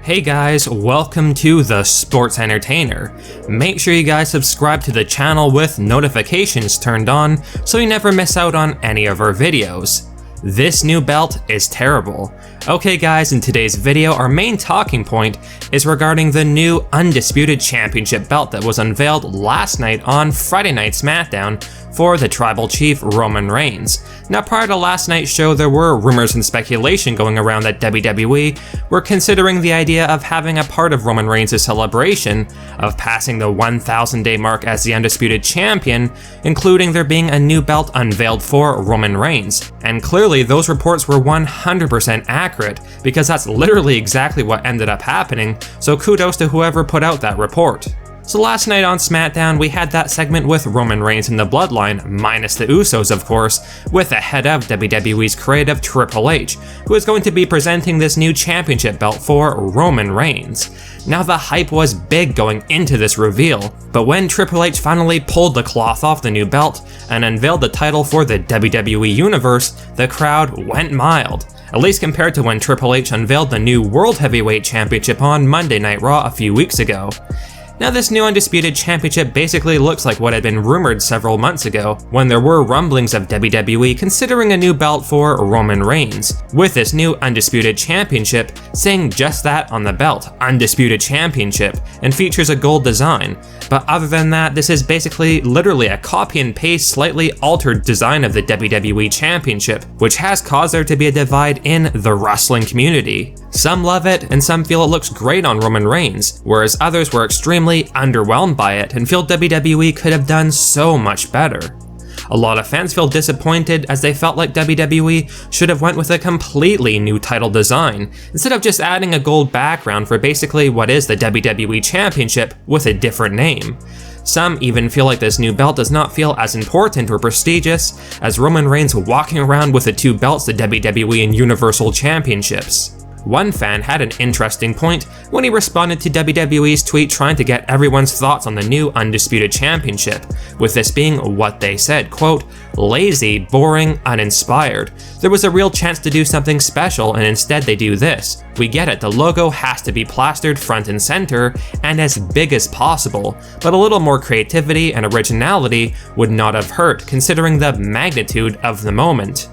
Hey guys, welcome to The Sports Entertainer. Make sure you guys subscribe to the channel with notifications turned on so you never miss out on any of our videos. This new belt is terrible. Okay guys, in today's video, our main talking point is regarding the new Undisputed Championship belt that was unveiled last night on Friday Night SmackDown for the Tribal Chief Roman Reigns. Now, prior to last night's show, there were rumors and speculation going around that WWE were considering the idea of having a part of Roman Reigns' celebration of passing the 1,000 day mark as the Undisputed Champion, including there being a new belt unveiled for Roman Reigns. And clearly, those reports were 100% accurate, because that's literally exactly what ended up happening, so kudos to whoever put out that report. So last night on SmackDown, we had that segment with Roman Reigns and the Bloodline, minus the Usos of course, with the head of WWE's creative Triple H, who is going to be presenting this new championship belt for Roman Reigns. Now the hype was big going into this reveal, but when Triple H finally pulled the cloth off the new belt and unveiled the title for the WWE Universe, the crowd went mild. At least compared to when Triple H unveiled the new World Heavyweight Championship on Monday Night Raw a few weeks ago. Now this new Undisputed Championship basically looks like what had been rumored several months ago, when there were rumblings of WWE considering a new belt for Roman Reigns, with this new Undisputed Championship saying just that on the belt, Undisputed Championship, and features a gold design. But other than that, this is basically literally a copy and paste, slightly altered design of the WWE Championship, which has caused there to be a divide in the wrestling community. Some love it, and some feel it looks great on Roman Reigns, whereas others were extremely underwhelmed by it and feel WWE could have done so much better. A lot of fans feel disappointed as they felt like WWE should have went with a completely new title design, instead of just adding a gold background for basically what is the WWE Championship with a different name. Some even feel like this new belt does not feel as important or prestigious as Roman Reigns walking around with the two belts, the WWE and Universal Championships. One fan had an interesting point when he responded to WWE's tweet trying to get everyone's thoughts on the new Undisputed Championship, with this being what they said, quote, "lazy, boring, uninspired. There was a real chance to do something special and instead they do this. We get it, the logo has to be plastered front and center and as big as possible, but a little more creativity and originality would not have hurt considering the magnitude of the moment."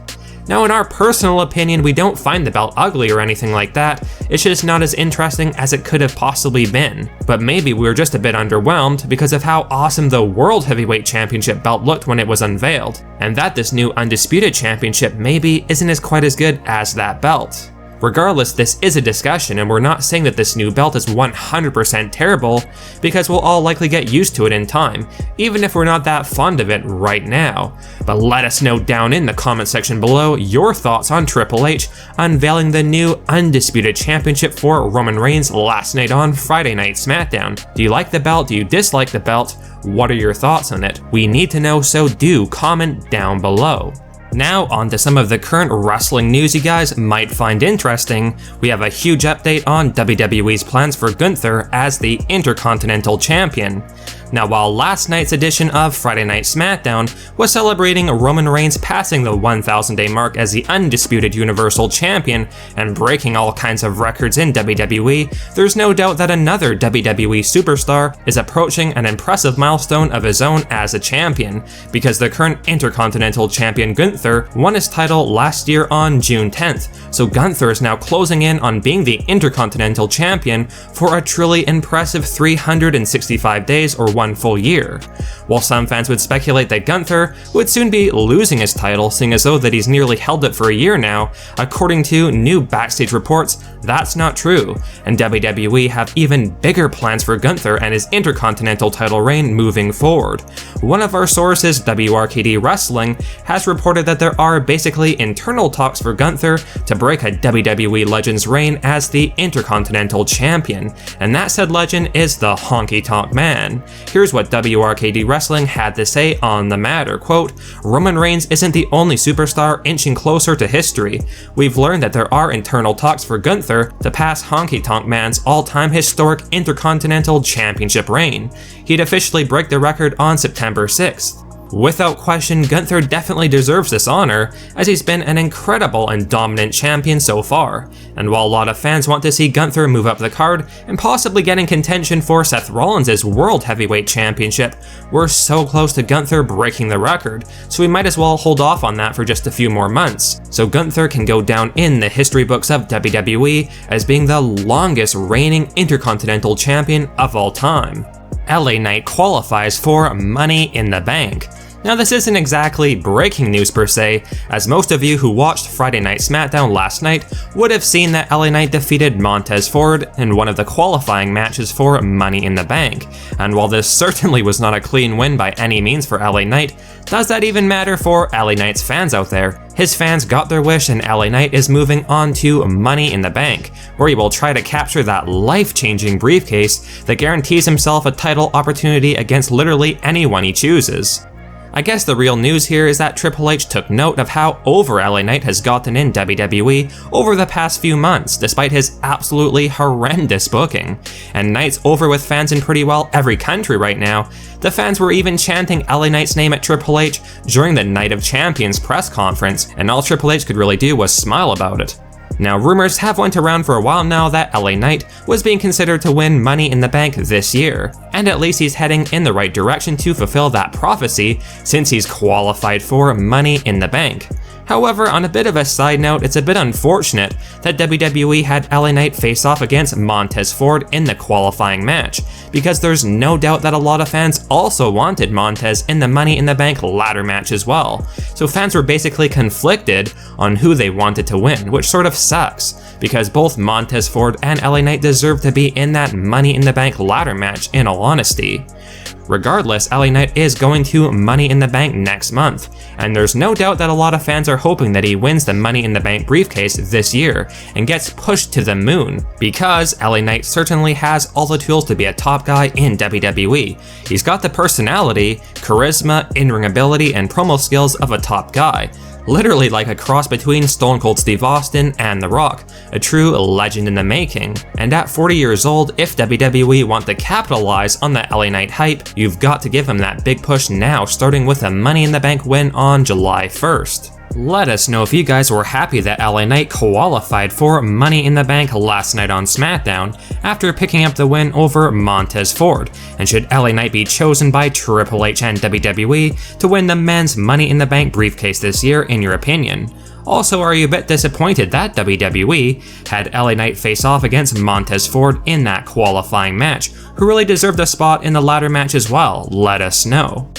Now in our personal opinion, we don't find the belt ugly or anything like that, it's just not as interesting as it could have possibly been. But maybe we were just a bit underwhelmed because of how awesome the World Heavyweight Championship belt looked when it was unveiled, and that this new Undisputed Championship maybe isn't as quite as good as that belt. Regardless, this is a discussion, and we're not saying that this new belt is 100% terrible, because we'll all likely get used to it in time, even if we're not that fond of it right now. But let us know down in the comment section below your thoughts on Triple H unveiling the new Undisputed Championship for Roman Reigns last night on Friday Night SmackDown. Do you like the belt? Do you dislike the belt? What are your thoughts on it? We need to know, so do comment down below. Now on to some of the current wrestling news you guys might find interesting. We have a huge update on WWE's plans for Gunther as the Intercontinental Champion. Now while last night's edition of Friday Night SmackDown was celebrating Roman Reigns passing the 1,000 day mark as the Undisputed Universal Champion and breaking all kinds of records in WWE, there's no doubt that another WWE superstar is approaching an impressive milestone of his own as a champion, because the current Intercontinental Champion Gunther won his title last year on June 10th, so Gunther is now closing in on being the Intercontinental Champion for a truly impressive 365 days or 1 full year. While some fans would speculate that Gunther would soon be losing his title, seeing as though that he's nearly held it for a year now, according to new backstage reports, that's not true, and WWE have even bigger plans for Gunther and his Intercontinental title reign moving forward. One of our sources, WRKD Wrestling, has reported that there are basically internal talks for Gunther to break a WWE legend's reign as the Intercontinental Champion, and that said legend is the Honky Tonk Man. Here's what WRKD Wrestling had to say on the matter, quote, "Roman Reigns isn't the only superstar inching closer to history. We've learned that there are internal talks for Gunther to pass Honky Tonk Man's all-time historic Intercontinental Championship reign. He'd officially break the record on September 6th. Without question, Gunther definitely deserves this honor, as he's been an incredible and dominant champion so far, and while a lot of fans want to see Gunther move up the card and possibly get in contention for Seth Rollins' World Heavyweight Championship, we're so close to Gunther breaking the record, so we might as well hold off on that for just a few more months, so Gunther can go down in the history books of WWE as being the longest reigning Intercontinental Champion of all time. LA Knight qualifies for Money in the Bank. Now this isn't exactly breaking news per se, as most of you who watched Friday Night SmackDown last night would have seen that LA Knight defeated Montez Ford in one of the qualifying matches for Money in the Bank, and while this certainly was not a clean win by any means for LA Knight, does that even matter for LA Knight's fans out there? His fans got their wish and LA Knight is moving on to Money in the Bank, where he will try to capture that life-changing briefcase that guarantees himself a title opportunity against literally anyone he chooses. I guess the real news here is that Triple H took note of how over LA Knight has gotten in WWE over the past few months, despite his absolutely horrendous booking. And Knight's over with fans in pretty well every country right now. The fans were even chanting LA Knight's name at Triple H during the Night of Champions press conference, and all Triple H could really do was smile about it. Now, rumors have went around for a while now that LA Knight was being considered to win Money in the Bank this year, and at least he's heading in the right direction to fulfill that prophecy since he's qualified for Money in the Bank. However, on a bit of a side note, it's a bit unfortunate that WWE had LA Knight face off against Montez Ford in the qualifying match, because there's no doubt that a lot of fans also wanted Montez in the Money in the Bank ladder match as well. So fans were basically conflicted on who they wanted to win, which sort of sucks, because both Montez Ford and LA Knight deserve to be in that Money in the Bank ladder match in all honesty. Regardless, LA Knight is going to Money in the Bank next month, and there's no doubt that a lot of fans are hoping that he wins the Money in the Bank briefcase this year and gets pushed to the moon, because LA Knight certainly has all the tools to be a top guy in WWE. He's got the personality, charisma, in-ring ability, and promo skills of a top guy. Literally like a cross between Stone Cold Steve Austin and The Rock, a true legend in the making. And at 40 years old, if WWE want to capitalize on the LA Knight hype, you've got to give him that big push now, starting with a Money in the Bank win on July 1st. Let us know if you guys were happy that LA Knight qualified for Money in the Bank last night on SmackDown after picking up the win over Montez Ford, and should LA Knight be chosen by Triple H and WWE to win the men's Money in the Bank briefcase this year in your opinion? Also, are you a bit disappointed that WWE had LA Knight face off against Montez Ford in that qualifying match, who really deserved a spot in the ladder match as well? Let us know.